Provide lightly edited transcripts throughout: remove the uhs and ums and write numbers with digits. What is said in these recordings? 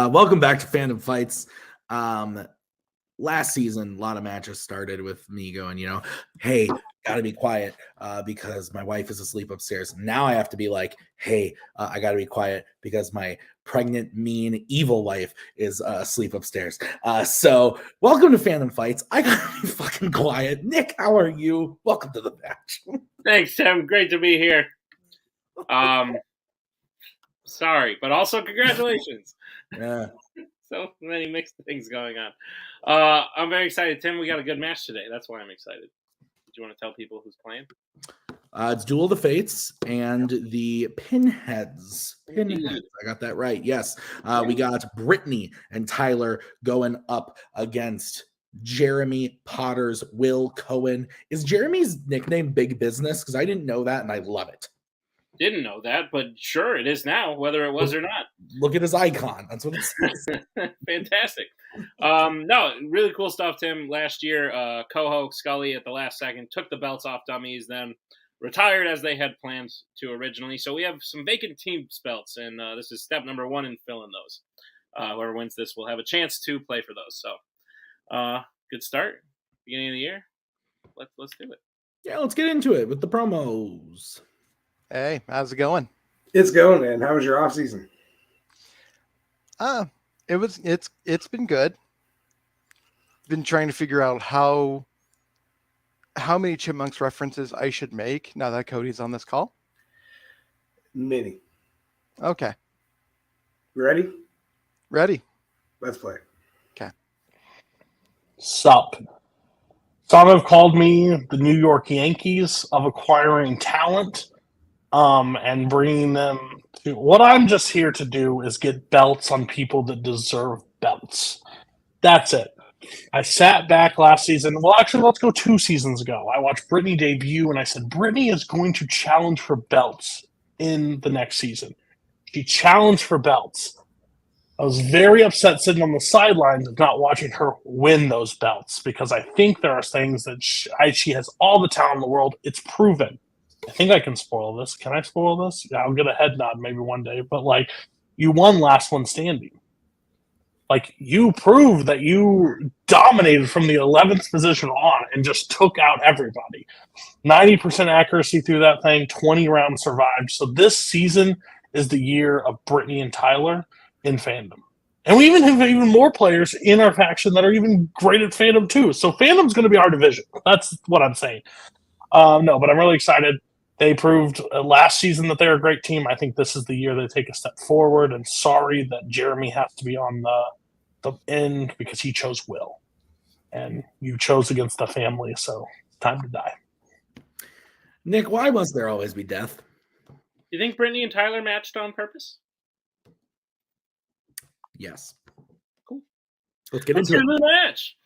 Welcome back to Fandom Fights. Last season, a lot of matches started with me going, hey, gotta be quiet because my wife is asleep upstairs. Now I have to be like, hey, I gotta be quiet because my pregnant, mean, evil wife is asleep upstairs. So welcome to Fandom Fights. I gotta be fucking quiet. Nick, how are you? Welcome to the match. Thanks, Tim. Great to be here. Sorry, but also congratulations. Yeah. So many mixed things going on. I'm very excited, Tim. We got a good match today. That's why I'm excited. Do you want to tell people who's playing? It's Duel of the Fates and the Pinheads. Pinheads. I got that right. Yes. We got Brittany and Tyler going up against Jeremy Potter's Will Cohen. Is Jeremy's nickname Big Business? Because I didn't know that, and I love it. Didn't know that, but sure, it is now, whether it was or not. Look at his icon. That's what it says. Fantastic. No, really cool stuff, Tim. Last year, Coho Scully at the last second took the belts off dummies, then retired as they had planned to originally. So we have some vacant teams belts, and this is step number one in filling those. Whoever wins this will have a chance to play for those. So good start, beginning of the year. Let's do it. Yeah, let's get into it with the promos. Hey, how's it going? It's going, man. How was your off season? It's been good. Been trying to figure out how many Chipmunks references I should make now that Cody's on this call. Many. Okay. Ready? Ready. Let's play. Okay. Sup. Some have called me the New York Yankees of acquiring talent. And bringing them to what I'm just here to do is get belts on people that deserve belts. That's it. I sat back last season. Well, actually, let's go 2 seasons ago. I watched Brittany debut, and I said, Brittany is going to challenge for belts in the next season. She challenged for belts. I was very upset sitting on the sidelines of not watching her win those belts because I think there are things that she has all the talent in the world. It's proven. I think I can spoil this. Can I spoil this? Yeah, I'll get a head nod maybe one day. But, you won last one standing. You proved that you dominated from the 11th position on and just took out everybody. 90% accuracy through that thing, 20 rounds survived. So this season is the year of Brittany and Tyler in Fandom. And we even have even more players in our faction that are even great at Fandom too. So Fandom's going to be our division. That's what I'm saying. No, but I'm really excited. They proved last season that they're a great team. I think this is the year they take a step forward. And sorry that Jeremy has to be on the end because he chose Will. And you chose against the family, so it's time to die. Nick, why must there always be death? You think Brittany and Tyler matched on purpose? Yes. Cool. Let's get into the match.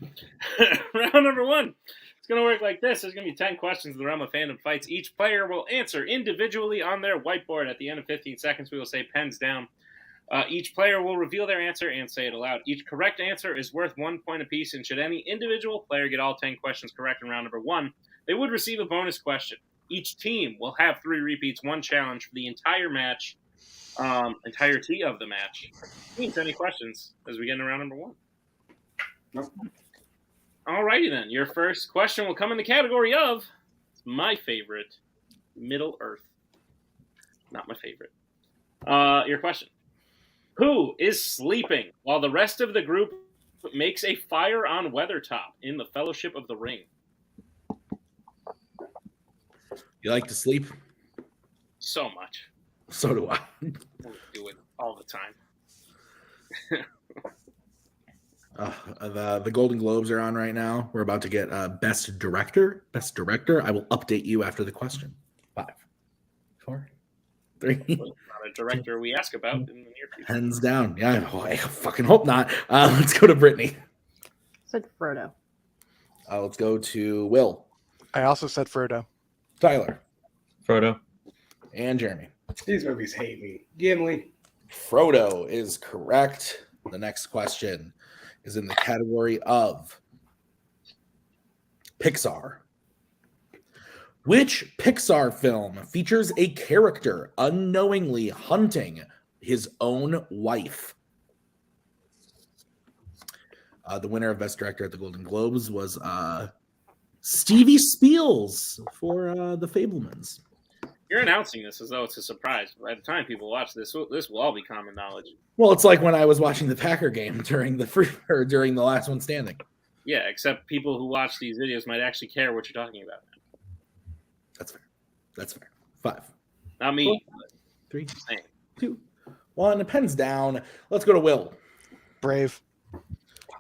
Round number 1. It's going to work like this. There's going to be 10 questions in the realm of Fandom Fights. Each player will answer individually on their whiteboard. At the end of 15 seconds, we will say pens down. Each player will reveal their answer and say it aloud. Each correct answer is worth 1 point apiece, and should any individual player get all 10 questions correct in round number 1, they would receive a bonus question. Each team will have 3 repeats, 1 challenge for the entire match, entirety of the match. Any questions as we get into round number 1? No. Alrighty then. Your first question will come in the category of my favorite, Middle Earth. Not my favorite. Your question. Who is sleeping while the rest of the group makes a fire on Weathertop in the Fellowship of the Ring? You like to sleep? So much. So do I. I do it all the time. The Golden Globes are on right now. We're about to get Best Director. Best Director. I will update you after the question. 5, 4, 3. Not a director we ask about in the near future. Hands down. Yeah, I fucking hope not. Let's go to Brittany. Said Frodo. Let's go to Will. I also said Frodo. Tyler. Frodo. And Jeremy. These movies hate me. Gimli. Frodo is correct. The next question is in the category of Pixar. Which Pixar film features a character unknowingly hunting his own wife? The winner of Best Director at the Golden Globes was Stevie Spiels for The Fablemans. You're announcing this as though it's a surprise. By the time people watch this will all be common knowledge. Well, it's like when I was watching the Packer game during the last one standing. Yeah, except people who watch these videos might actually care what you're talking about. That's fair. 5. Not me. 3, Same. 2, 1. The pen's down. Let's go to Will. Brave.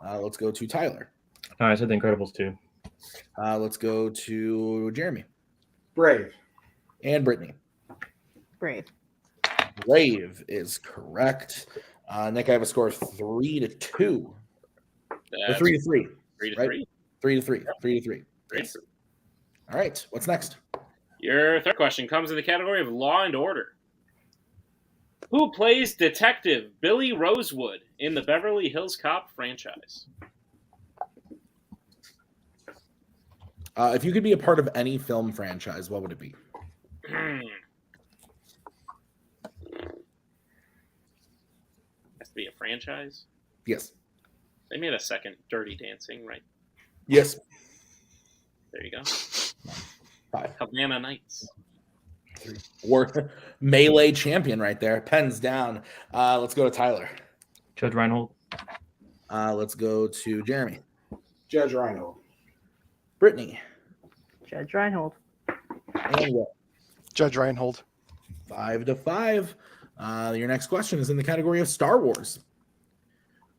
Let's go to Tyler. I said The Incredibles 2. Let's go to Jeremy. Brave. And Brittany. Brave. Brave is correct. Nick, I have a score of 3-2. Or 3-3. 3 to right? 3. 3-3. 3-3. Yes. All right. What's next? Your third question comes in the category of Law and Order. Who plays Detective Billy Rosewood in the Beverly Hills Cop franchise? If you could be a part of any film franchise, what would it be? Has to be a franchise? Yes. They made a second Dirty Dancing, right? Yes. There you go. 5. Havana Nights. 3. Or melee champion right there. Pens down. Let's go to Tyler. Judge Reinhold. Let's go to Jeremy. Judge Reinhold. Brittany. Judge Reinhold. And Will. Judge Reinhold. 5-5. Your next question is in the category of Star Wars.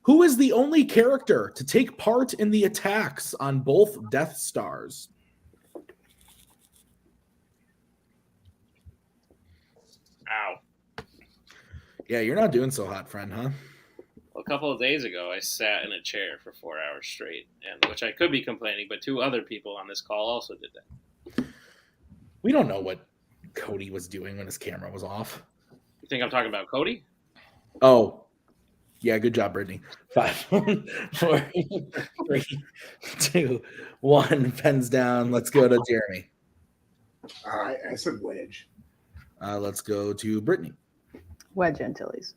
Who is the only character to take part in the attacks on both Death Stars? Ow. Yeah, you're not doing so hot, friend, huh? Well, a couple of days ago, I sat in a chair for 4 hours straight, and which I could be complaining, but 2 other people on this call also did that. We don't know what Cody was doing when his camera was off. You think I'm talking about Cody? Oh, yeah, good job, Brittany. 5, 4, 3, 2, 1. Pens down. Let's go to Jeremy. I said Wedge. Let's go to Brittany. Wedge Antilles.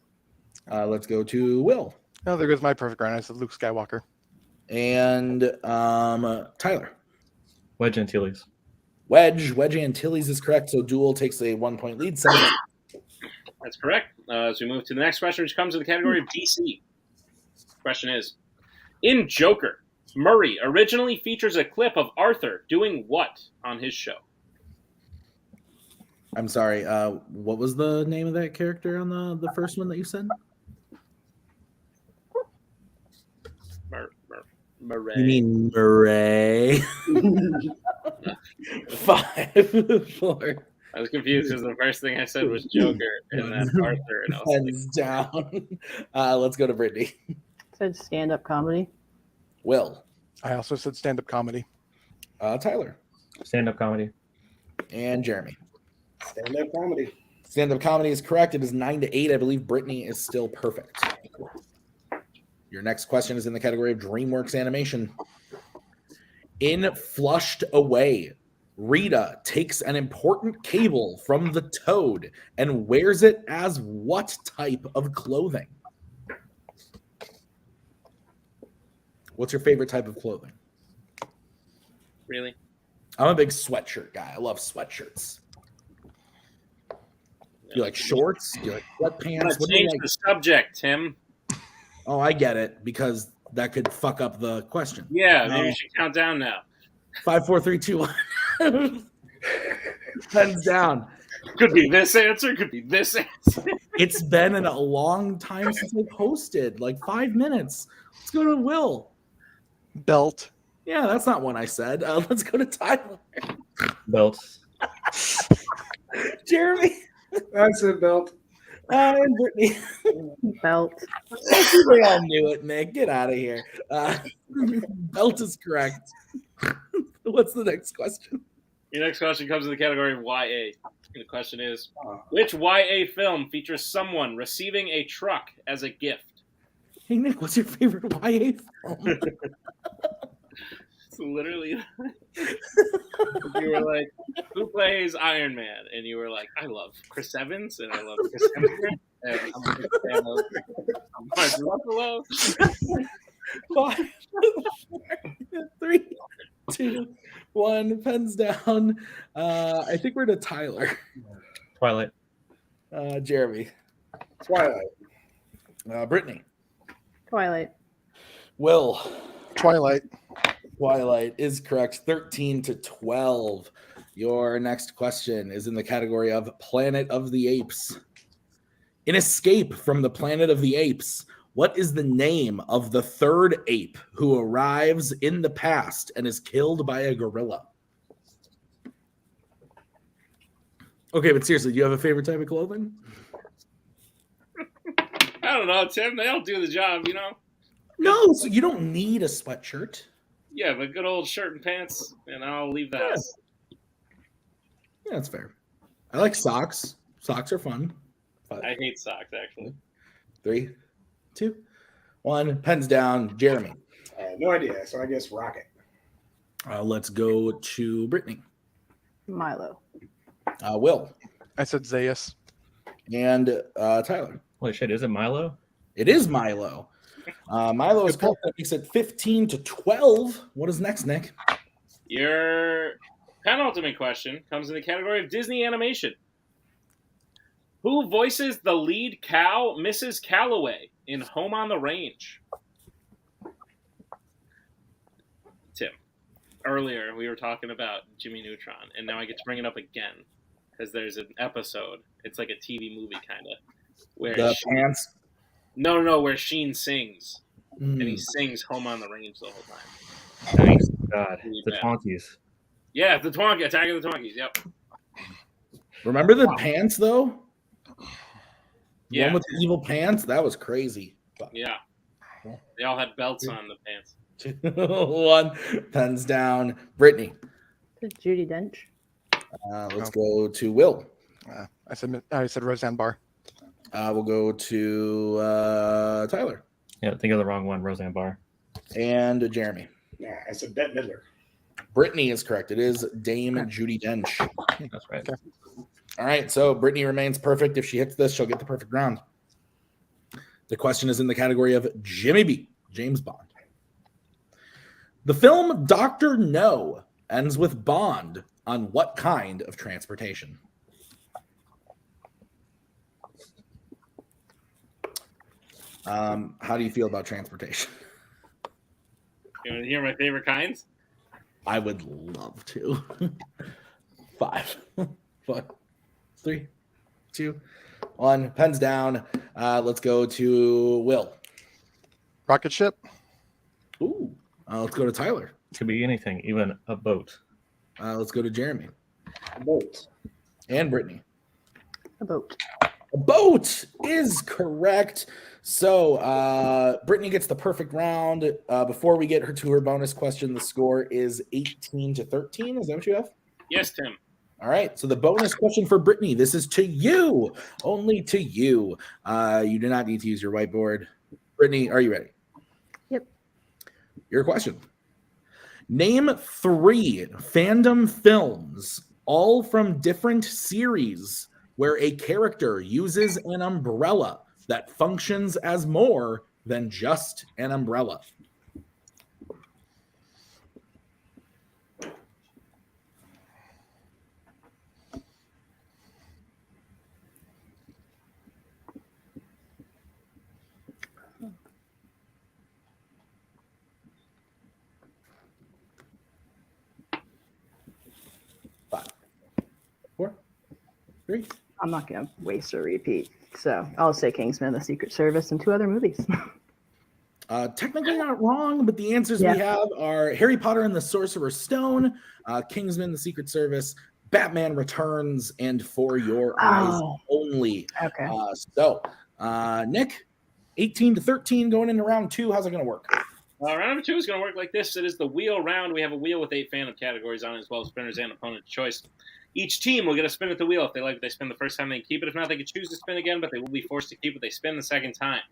Let's go to Will. Oh, there goes my perfect round. I said Luke Skywalker. And Tyler. Wedge Antilles. Wedge Antilles is correct. So Duel takes a 1-point lead. That's correct. As we move to the next question, which comes in the category of DC. Question is, in Joker, Murray originally features a clip of Arthur doing what on his show? I'm sorry. What was the name of that character on the first one that you said? Murray. You mean Murray? 5, 4. I was confused because the first thing I said was Joker and then Arthur. And I was Pens down. Let's go to Brittany. Said stand-up comedy. Will. I also said stand-up comedy. Tyler. Stand-up comedy. And Jeremy. Stand-up comedy. Stand-up comedy is correct. It is 9-8. I believe Brittany is still perfect. Your next question is in the category of DreamWorks animation. In Flushed Away, Rita takes an important cable from the Toad and wears it as what type of clothing? What's your favorite type of clothing? Really? I'm a big sweatshirt guy. I love sweatshirts. Do you like shorts? Do you like sweatpants? What do you Change like? the subject, Tim. Oh, I get it, because that could fuck up the question. Yeah, maybe you should count down now. 5, 4, 3, 2, 1. Pens down. Could be this answer. Could be this answer. It's been a long time since I posted, like 5 minutes. Let's go to Will. Belt. Yeah, that's not one I said. Let's go to Tyler. Belts. Jeremy. I said belt. And Brittany. Belt. We all knew it, Nick. Get out of here. Belt is correct. What's the next question? Your next question comes in the category of YA. The question is, which YA film features someone receiving a truck as a gift? Hey, Nick, what's your favorite YA film? It's literally, you were like, who plays Iron Man? And you were like, I love Chris Evans, and I love Chris Hemsworth, and I'm a big fan of Mark Ruffalo. 5, 4, 3, 2, 1. Pens down. I think we're to Tyler. Twilight. Jeremy. Twilight. Brittany. Twilight. Will. Twilight. Twilight is correct. 13-12. Your next question is in the category of Planet of the Apes. In Escape from the Planet of the Apes, what is the name of the third ape who arrives in the past and is killed by a gorilla? Okay, but seriously, do you have a favorite type of clothing? I don't know, Tim. They'll do the job, you know? No, so you don't need a sweatshirt. Yeah, but good old shirt and pants, and I'll leave the house. Yeah, that's fair. I like socks. Socks are fun. I hate socks, actually. 3, 2, 1. Pens down. Jeremy. No idea, so I guess Rocket. Let's go to Brittany. Milo. Will. I said Zaius. And Tyler. Holy shit, is it Milo? It is Milo. Milo is correct. That makes it 15-12. What is next, Nick? Your penultimate question comes in the category of Disney animation. Who voices the lead cow, Mrs. Calloway, in Home on the Range? Tim, earlier we were talking about Jimmy Neutron, and now I get to bring it up again because there's an episode. It's like a TV movie, kind of. Where The pants. No, where Sheen sings. And he Mm. sings Home on the Range the whole time. Nice. God. Really The bad. Twonkies. Yeah, the Twonky, Attack of the Twonkies, yep. Remember the pants, though? The Yeah. one with the evil pants? That was crazy. Yeah. They all had belts on the pants. 2, 1. Pens down. Brittany. Judy Dench. Let's go to Will. I said Roseanne Barr. We'll go to Tyler. Yeah, think of the wrong one. Roseanne Barr. And Jeremy. Yeah, I said Bette Midler. Brittany is correct. It is Dame Judi Dench. That's right. Okay. All right, so Brittany remains perfect. If she hits this, she'll get the perfect round. The question is in the category of Jimmy B, James Bond. The film Dr. No ends with Bond on what kind of transportation? How do you feel about transportation? You want to hear my favorite kinds? I would love to. 5, 4, 3, 2, 1. Pens down. Let's go to Will. Rocket ship. Ooh. Let's go to Tyler. Could be anything, even a boat. Let's go to Jeremy. Boat. And Brittany. A boat. A boat is correct. So Brittany gets the perfect round. Before we get her to her bonus question, the score is 18-13. Is that what you have? Yes, Tim. All right. So the bonus question for Brittany, this is to you, only to you. You do not need to use your whiteboard. Brittany, are you ready? Yep. Your question. Name 3 fandom films, all from different series, where a character uses an umbrella that functions as more than just an umbrella. Five, 4, 3. I'm not going to waste a repeat. So I'll say Kingsman, The Secret Service, and 2 other movies. Technically not wrong, but the answers we have are Harry Potter and the Sorcerer's Stone, Kingsman, The Secret Service, Batman Returns, and For Your Eyes Only. Okay. Nick, 18-13 going into round 2. How's it going to work? Round number 2 is going to work like this. It is the wheel round. We have a wheel with 8 fandom categories on it, as well as spinners and opponent choice. Each team will get a spin at the wheel. If they like what they spin the first time, they can keep it. If not, they can choose to spin again, but they will be forced to keep what they spin the second time.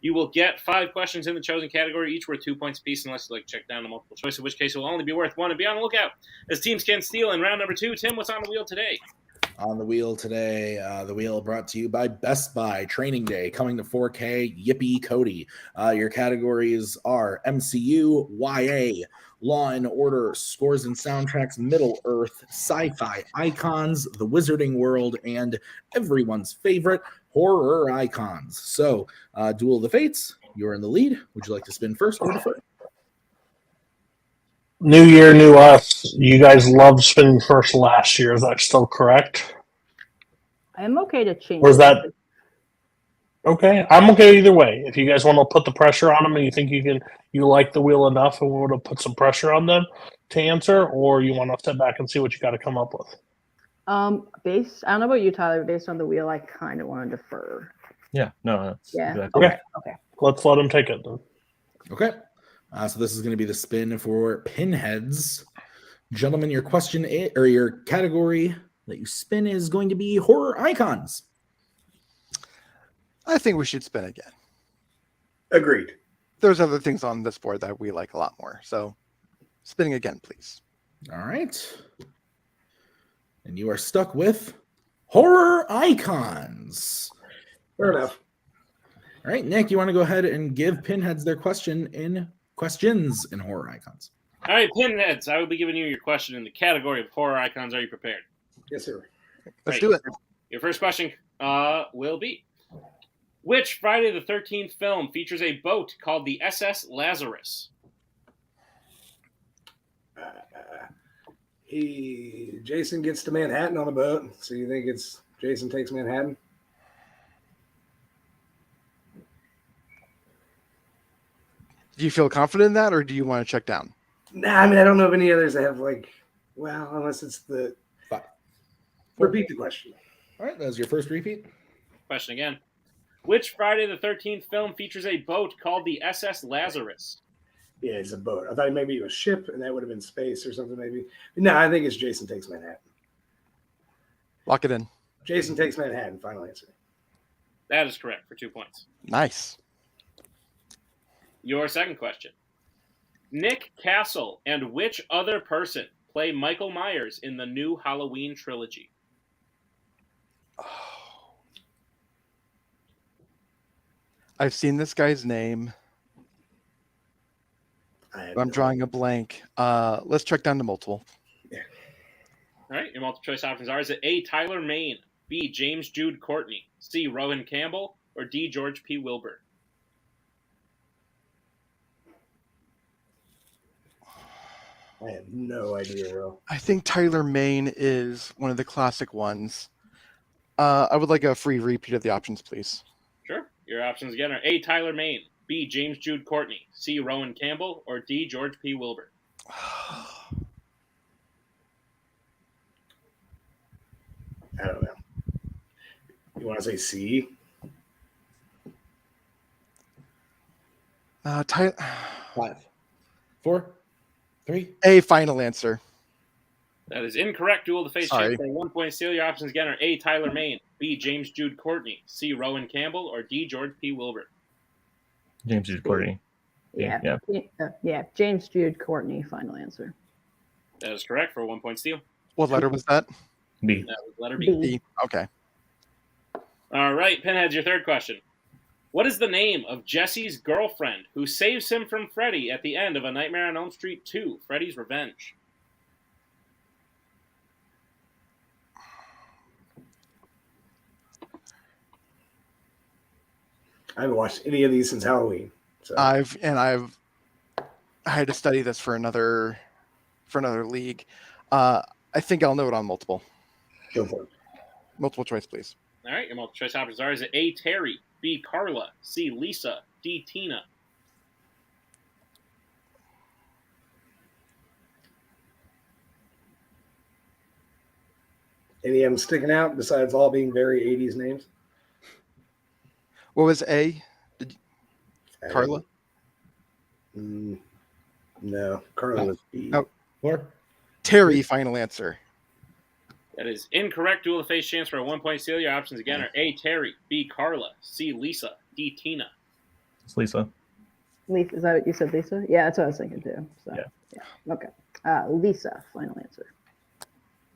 You will get 5 questions in the chosen category, each worth 2 points apiece, unless you like to check down the multiple choice, in which case it will only be worth 1. And be on the lookout as teams can steal in round number 2. Tim, what's on the wheel today? On the wheel today, the wheel brought to you by Best Buy Training Day, coming to 4K. Yippee Cody. Your categories are MCU, YA, Law and Order, Scores and Soundtracks, Middle Earth, Sci-Fi Icons, The Wizarding World, and everyone's favorite, Horror Icons. So, Duel of the Fates, you're in the lead. Would you like to spin first or defer? New year, new us. You guys loved spinning first last year. Is that still correct? I'm okay to change. Or is that okay? I'm okay either way. If you guys want to put the pressure on them and you think you like the wheel enough and want to put some pressure on them to answer, or you want to step back and see what you got to come up with. I don't know about you, Tyler. Based on the wheel, I kind of want to defer. Yeah, no, that's Yeah. exactly Okay. Okay. Let's let them take it then. Okay. So this is going to be the spin for Pinheads. Gentlemen, your question or your category that you spin is going to be Horror Icons. I think we should spin again. Agreed. There's other things on this board that we like a lot more. So spinning again, please. All right. And you are stuck with Horror Icons. Fair enough. All right, Nick, you want to go ahead and give Pinheads their questions in Horror Icons. All right, Pinheads, I will be giving you your question in the category of horror icons. Are you prepared? Yes, sir. Let's Right. do it. Your first question will be, which Friday the 13th film features a boat called the SS Lazarus? Jason gets to Manhattan on a boat. So you think it's Jason Takes Manhattan? Do you feel confident in that, or do you want to check down? Nah, I mean, I don't know of any others that have unless it's the. Five. Repeat the question. All right, that was your first repeat. Question again. Which Friday the 13th film features a boat called the SS Lazarus? Yeah, it's a boat. I thought maybe it was a ship, and that would have been space or something, maybe. No, I think it's Jason Takes Manhattan. Lock it in. Jason Takes Manhattan, final answer. That is correct for 2 points. Nice. Your second question. Nick Castle and which other person play Michael Myers in the new Halloween trilogy? I've seen this guy's name. I'm drawing a blank. Let's check down to multiple. All right, your multiple choice options are: is it A, Tyler Maine, B, James Jude Courtney, C, Rowan Campbell, or D, George P. Wilbur? I have no idea, bro. I think Tyler Maine is one of the classic ones. I would like a free repeat of the options, please. Sure. Your options again are A, Tyler Maine, B, James Jude Courtney, C, Rowan Campbell, or D, George P. Wilbur? I don't know. You want to say C? Tyler. 5, 4, 3. A final answer. That is incorrect. Duel the face Sorry. chance for a 1 point steal. Your options again are A, Tyler Maine, B, James Jude Courtney, C, Rowan Campbell, or D, George P. Wilbur? James Jude Courtney. Yeah. Yeah. James Jude Courtney, final answer. That is correct for a 1 point steal. What letter was that? B. That was letter B. B. B. Okay. All right, Pinheads, your third question. What is the name of Jesse's girlfriend who saves him from Freddy at the end of A Nightmare on Elm Street 2, Freddy's Revenge? I haven't watched any of these since Halloween. So I had to study this for another league. I think I'll know it on multiple. go for it. Multiple choice, please. All right, your multiple choice options are: is it A, Terry, B, Carla, C, Lisa, D, Tina? Any of them sticking out besides all being very 80s names? What was A? Carla? No, Carla was B. No. 4. Terry, final answer. That is incorrect. Duel of face chance for a 1 point steal. Your options again are A, Terry, B, Carla, C, Lisa, D, Tina. It's Lisa. Lisa, is that what you said, Lisa? Yeah, that's what I was thinking too. So, Yeah. Okay. Lisa, final answer.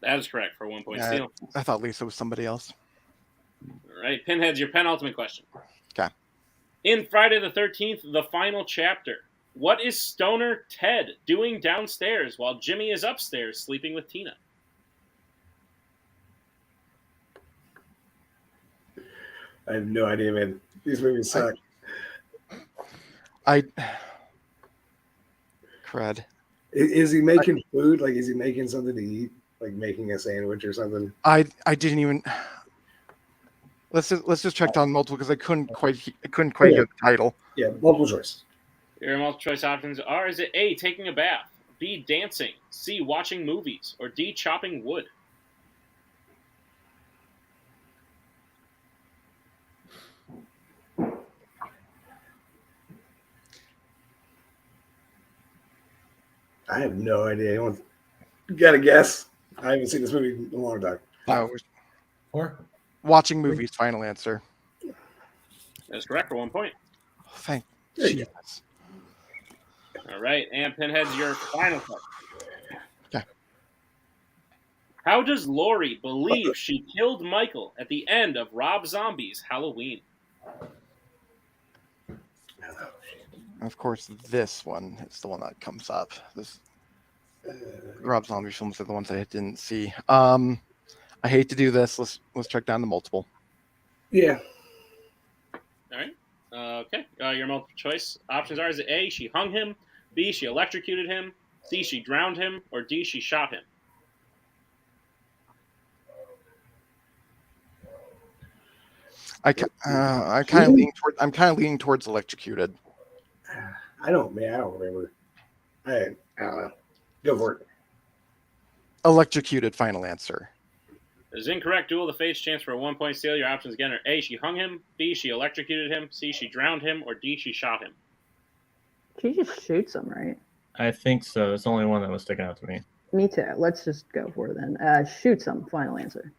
That is correct for 1 point Yeah. steal. I thought Lisa was somebody else. All right, Pinheads, your penultimate question. Okay. In Friday the 13th, the final chapter, what is Stoner Ted doing downstairs while Jimmy is upstairs sleeping with Tina? I have no idea, man. These movies suck. Crud. Is he making food? Like, is he making something to eat? Like making a sandwich or something? I didn't even. Let's just check down multiple because I couldn't quite hear the title. Yeah, multiple choice. Your multiple choice options are: is it A, taking a bath, B, dancing, C, watching movies, or D, chopping wood? I have no idea. You got to guess. I haven't seen this movie in a long time. Four. Watching movies. Final answer. That's correct for 1 point. Thank There you Jesus. All right, and Pinheads, your final question. Okay. How does Lori believe she killed Michael at the end of Rob Zombie's Halloween? Of course, this one is the one that comes up. This Rob Zombie films are the ones I didn't see. I hate to do this. Let's check down the multiple. Yeah. All right. Okay. Your multiple choice options are: is it A, she hung him, B, she electrocuted him, C, she drowned him, or D, she shot him? I'm kind of leaning towards electrocuted. I don't remember. I don't know. Go for it. Electrocuted. Final answer. That is incorrect. Duel of the Fates, chance for a 1 point steal. Your options again are A, she hung him, B, she electrocuted him, C, she drowned him, or D, she shot him. She just shoots him, right? I think so. It's the only one that was sticking out to me. Me too. Let's just go for it then. Shoots him. Final answer.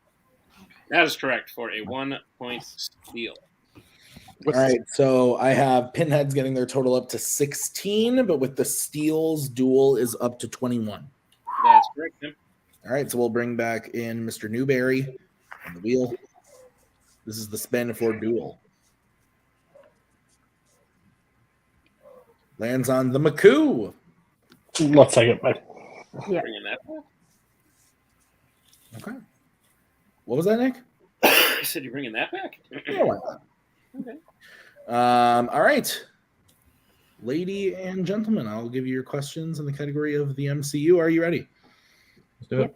That is correct for a 1 point steal. All right, so I have Pinheads getting their total up to 16, but with the steals, Duel is up to 21. That's correct, Tim. All right, so we'll bring back in Mr. Newberry on the wheel. This is the spin for Duel. Lands on the McCoo. Let's take it back. Yeah. Bringing that back. Okay. What was that, Nick? I said you're bringing that back? Yeah, why not? Okay. All right. Lady and gentlemen, I'll give you your questions in the category of the MCU. Are you ready? Let's do it.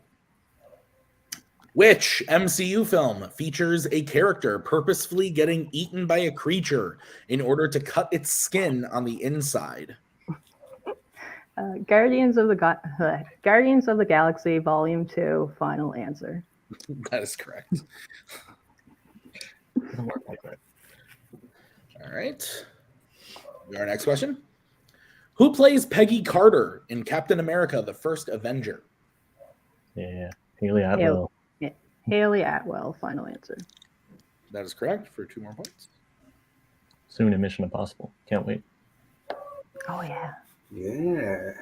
Which MCU film features a character purposefully getting eaten by a creature in order to cut its skin on the inside? Guardians of the Galaxy Volume 2. Final answer. That is correct. All right. Our next question. Who plays Peggy Carter in Captain America, the First Avenger? Yeah. Haley Atwell. Haley Atwell. Final answer. That is correct for 2 more points. Soon in Mission Impossible. Can't wait. Oh, yeah. Yeah.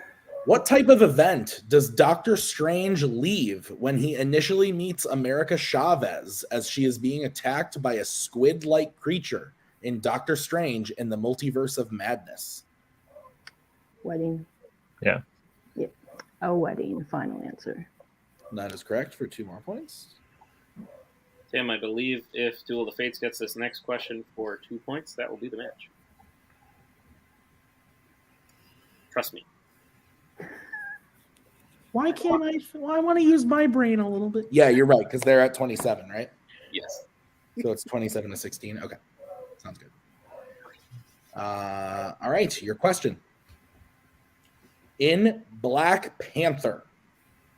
What type of event does Doctor Strange leave when he initially meets America Chavez as she is being attacked by a squid-like creature in Doctor Strange in the Multiverse of Madness? Wedding. Yeah. Yep. A wedding. Final answer. That is correct for 2 more points. Tim, I believe if Duel of the Fates gets this next question for 2 points, that will be the match. Trust me. Why can't I? Well, I want to use my brain a little bit. Yeah, you're right, because they're at 27, right? Yes. So it's 27 to 16. Okay. Sounds good. All right, your question. In Black Panther,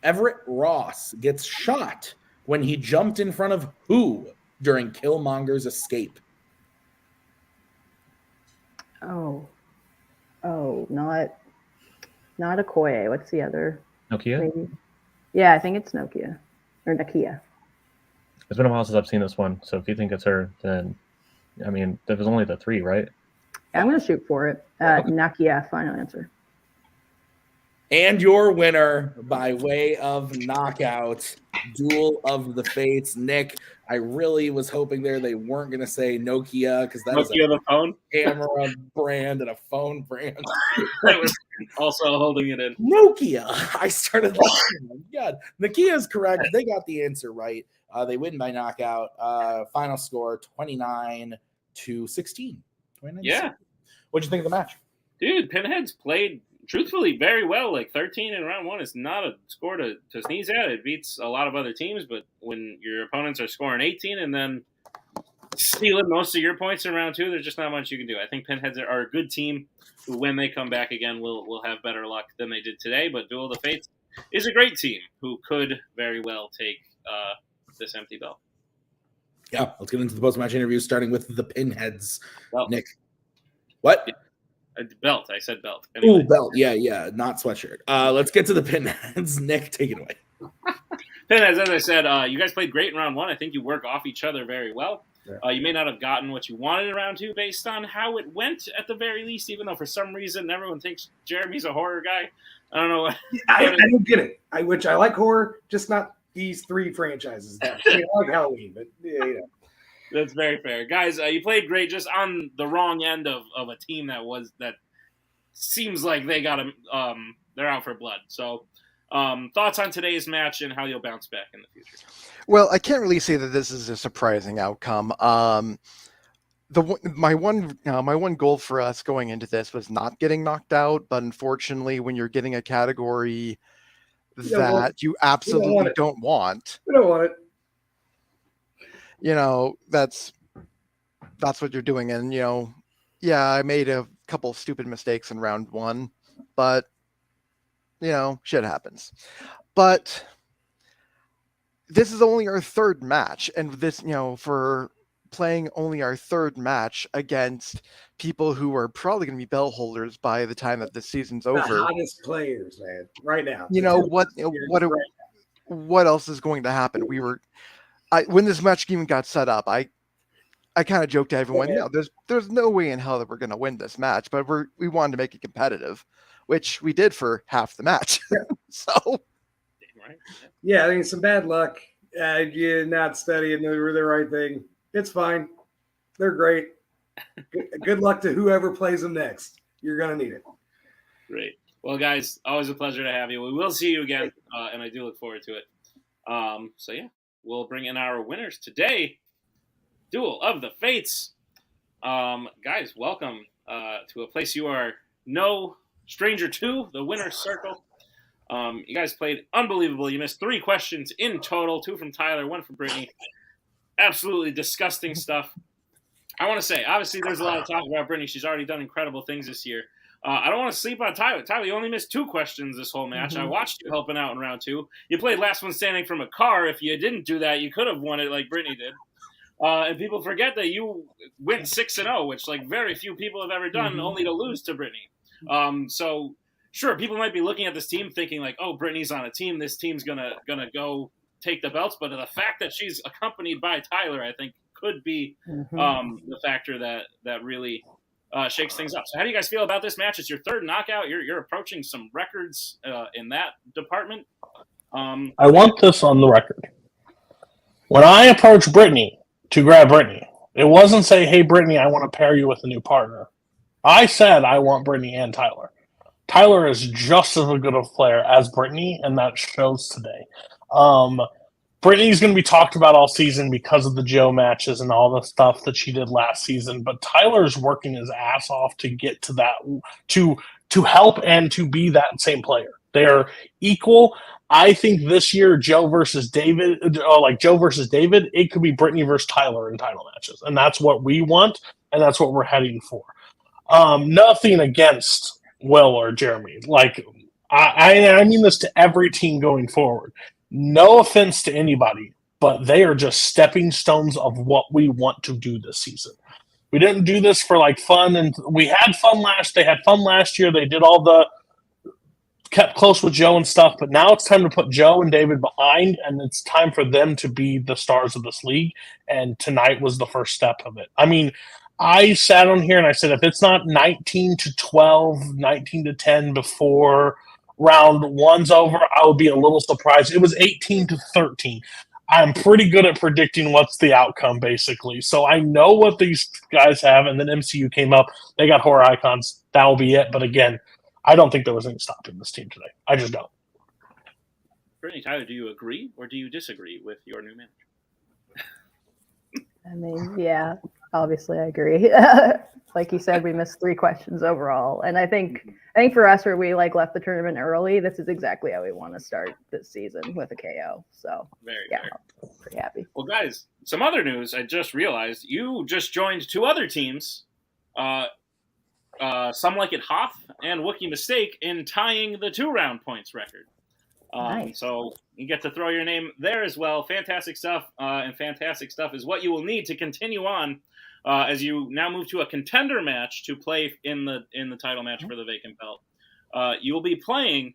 Everett Ross gets shot when he jumped in front of who during Killmonger's escape? Oh, not Okoye. What's the other? Nokia? Maybe. Yeah, I think it's Nokia or Nakia. It's been a while since I've seen this one, so if you think it's her, then I mean, there was only the 3, right? I'm gonna shoot for it. Nakia. Final answer. And your winner by way of knockout Duel of the Fates. Nick, I really was hoping they weren't going to say Nokia because that is Nokia the phone. camera brand and a phone brand. I was also holding it in. Nokia. I started laughing. Oh my God. Nokia is correct. They got the answer right. They win by knockout. Final score 29-16. 29-16. Yeah. What'd you think of the match? Dude, Pinheads played truthfully very well. Like 13 in round 1 is not a score to sneeze at. It beats a lot of other teams, but when your opponents are scoring 18 and then stealing most of your points in round 2, there's just not much you can do. I think Pinheads are a good team who, when they come back again, will have better luck than they did today. But Duel of the Fates is a great team who could very well take this empty belt. Yeah, let's get into the post-match interview, starting with the Pinheads. Belt. Nick. What? Belt. I said belt. Anyway. Ooh, belt. Yeah, not sweatshirt. Let's get to the Pinheads. Nick, take it away. Pinheads, as I said, you guys played great in round 1. I think you work off each other very well. Yeah. You may not have gotten what you wanted in round 2 based on how it went at the very least, even though for some reason everyone thinks Jeremy's a horror guy. I don't know. I don't get it. I like horror, just not these 3 franchises. I like Halloween, but yeah. That's very fair. Guys, you played great, just on the wrong end of a team that seems like they got they're out for blood. So thoughts on today's match and how you'll bounce back in the future? Well, I can't really say that this is a surprising outcome. My one goal for us going into this was not getting knocked out, but unfortunately, when you're getting a category that you absolutely don't want, We don't want it. that's what you're doing. And I made a couple stupid mistakes in round 1, but shit happens. But this is only our 3rd match, and this, for playing only our 3rd match against people who are probably going to be belt holders by the time that the season's over. The hottest players, man, right now. What else is going to happen? When this match even got set up, I kind of joked to everyone, there's no way in hell that we're going to win this match, but we wanted to make it competitive, which we did for half the match. So, yeah, I mean, some bad luck. You're not studying the right thing. It's fine. They're great. Good luck to whoever plays them next. You're going to need it. Great. Well, guys, always a pleasure to have you. We will see you again, and I do look forward to it. So, yeah, we'll bring in our winners today. Duel of the Fates. Guys, welcome to a place you are no stranger to, the winner's circle. You guys played unbelievable. You missed 3 questions in total, 2 from Tyler, 1 from Brittany. Absolutely disgusting stuff. I want to say, obviously, there's a lot of talk about Brittany. She's already done incredible things this year. I don't want to sleep on Tyler. Tyler, you only missed 2 questions this whole match. I watched you helping out in round 2. You played last one standing from a car. If you didn't do that, you could have won it like Brittany did. And people forget that you went 6-0, which like very few people have ever done, only to lose to Brittany. So sure, people might be looking at this team thinking like, oh, Brittany's on a team. This team's gonna go take the belts. But the fact that she's accompanied by Tyler, I think, could be the factor that really shakes things up. So how do you guys feel about this match? It's your 3rd knockout. You're approaching some records in that department. I want this on the record. When I approached Brittany to grab Brittany, it wasn't say, hey, Brittany, I want to pair you with a new partner. I said I want Brittany and Tyler. Tyler is just as good of a player as Brittany, and that shows today. Brittany's going to be talked about all season because of the Joe matches and all the stuff that she did last season, but Tyler's working his ass off to get to that, to help and to be that same player. They're equal. I think this year, Joe versus David, it could be Brittany versus Tyler in title matches, and that's what we want, and that's what we're heading for. Nothing against Will or Jeremy. Like, I mean this to every team going forward. No offense to anybody, but they are just stepping stones of what we want to do this season. We didn't do this for like fun, and we had fun they had fun last year. They did all the kept close with Joe and stuff, but now it's time to put Joe and David behind, and it's time for them to be the stars of this league, and tonight was the first step of it. I mean, I sat on here and I said, if it's not 19-12, 19-10 before round one's over, I would be a little surprised. It was 18-13. I'm pretty good at predicting what's the outcome, basically. So I know what these guys have, and then MCU came up. They got horror icons. That will be it. But again, I don't think there was any stopping this team today. I just don't. Brittany, Tyler, do you agree or do you disagree with your new manager? I mean, yeah, obviously I agree. Like you said, we missed 3 questions overall. And I think for us, where we like left the tournament early, this is exactly how we want to start this season with a KO. So Very yeah, fair. I'm pretty happy. Well, guys, some other news. I just realized you just joined 2 other teams, Some Like It Hoth and Wookiee Mistake, in tying the 2-round points record. Nice. So you get to throw your name there as well. Fantastic stuff, and fantastic stuff is what you will need to continue on as you now move to a contender match to play in the title match for the vacant belt. You will be playing.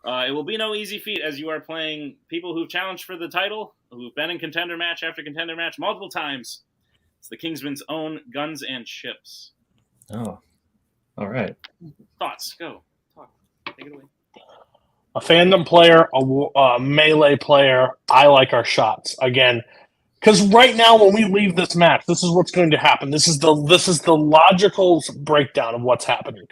It will be no easy feat, as you are playing people who've challenged for the title, who've been in contender match after contender match multiple times. It's the Kingsman's own Guns and Ships. Oh, all right. Thoughts? Go. Talk. Take it away. A Fandom player, a melee player, I like our shots. Again, because right now when we leave this match, this is what's going to happen. This is the logical breakdown of what's happening.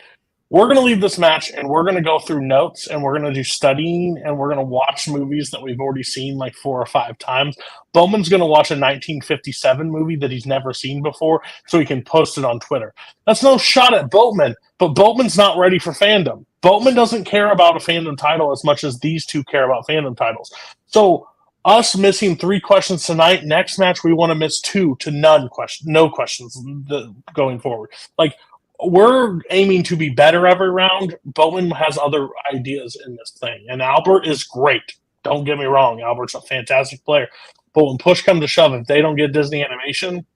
We're going to leave this match and we're going to go through notes and we're going to do studying and we're going to watch movies that we've already seen like 4 or 5 times. Bowman's going to watch a 1957 movie that he's never seen before so he can post it on Twitter. That's no shot at Boatman, but Boatman's not ready for Fandom. Boatman doesn't care about a Fandom title as much as these 2 care about Fandom titles. So us missing 3 questions tonight, next match we want to miss 2 to no questions going forward. Like, we're aiming to be better every round. Bowman has other ideas in this thing. And Albert is great. Don't get me wrong. Albert's a fantastic player. But when push comes to shove, if they don't get Disney Animation,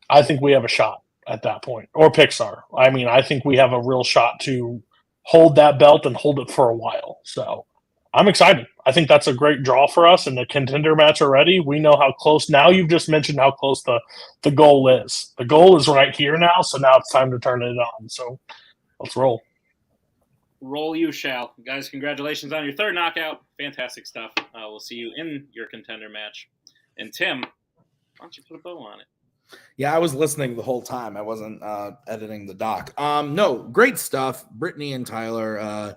I think we have a shot at that point. Or Pixar. I mean, I think we have a real shot to hold that belt and hold it for a while. So I'm excited. I think that's a great draw for us in the contender match already. We know how close. Now you've just mentioned how close the goal is. The goal is right here now, so now it's time to turn it on. So let's roll. Roll you shall. Guys, congratulations on your 3rd knockout. Fantastic stuff. We'll see you in your contender match. And Tim, why don't you put a bow on it? Yeah, I was listening the whole time. I wasn't editing the doc. No, great stuff. Brittany and Tyler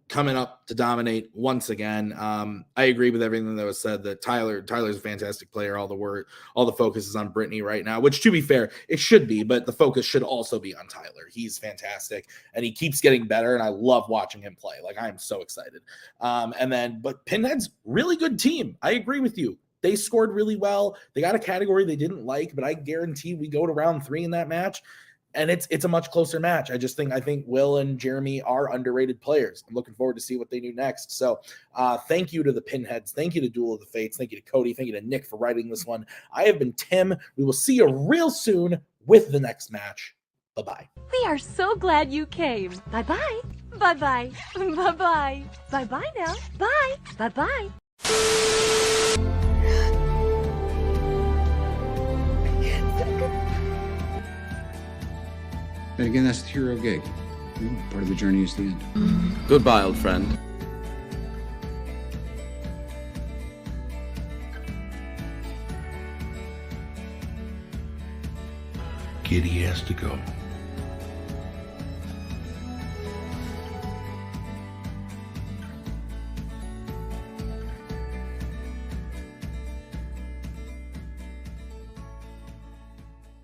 coming up to dominate once again. I agree with everything that was said. That Tyler's a fantastic player. All the focus is on Brittany right now, which, to be fair, it should be, but the focus should also be on Tyler. He's fantastic and he keeps getting better, and I love watching him play. Like, I am so excited. But Pinheads, really good team. I agree with you. They scored really well. They got a category they didn't like, but I guarantee we go to round 3 in that match, and it's a much closer match. I think Will and Jeremy are underrated players. I'm looking forward to see what they do next. So thank you to the Pinheads. Thank you to Duel of the Fates. Thank you to Cody. Thank you to Nick for writing this one. I have been Tim. We will see you real soon with the next match. Bye-bye. We are so glad you came. Bye-bye. Bye-bye. Bye-bye. Bye-bye now. Bye. Bye-bye. But again, that's the hero gig. Part of the journey is the end. Goodbye, old friend. Kitty has to go.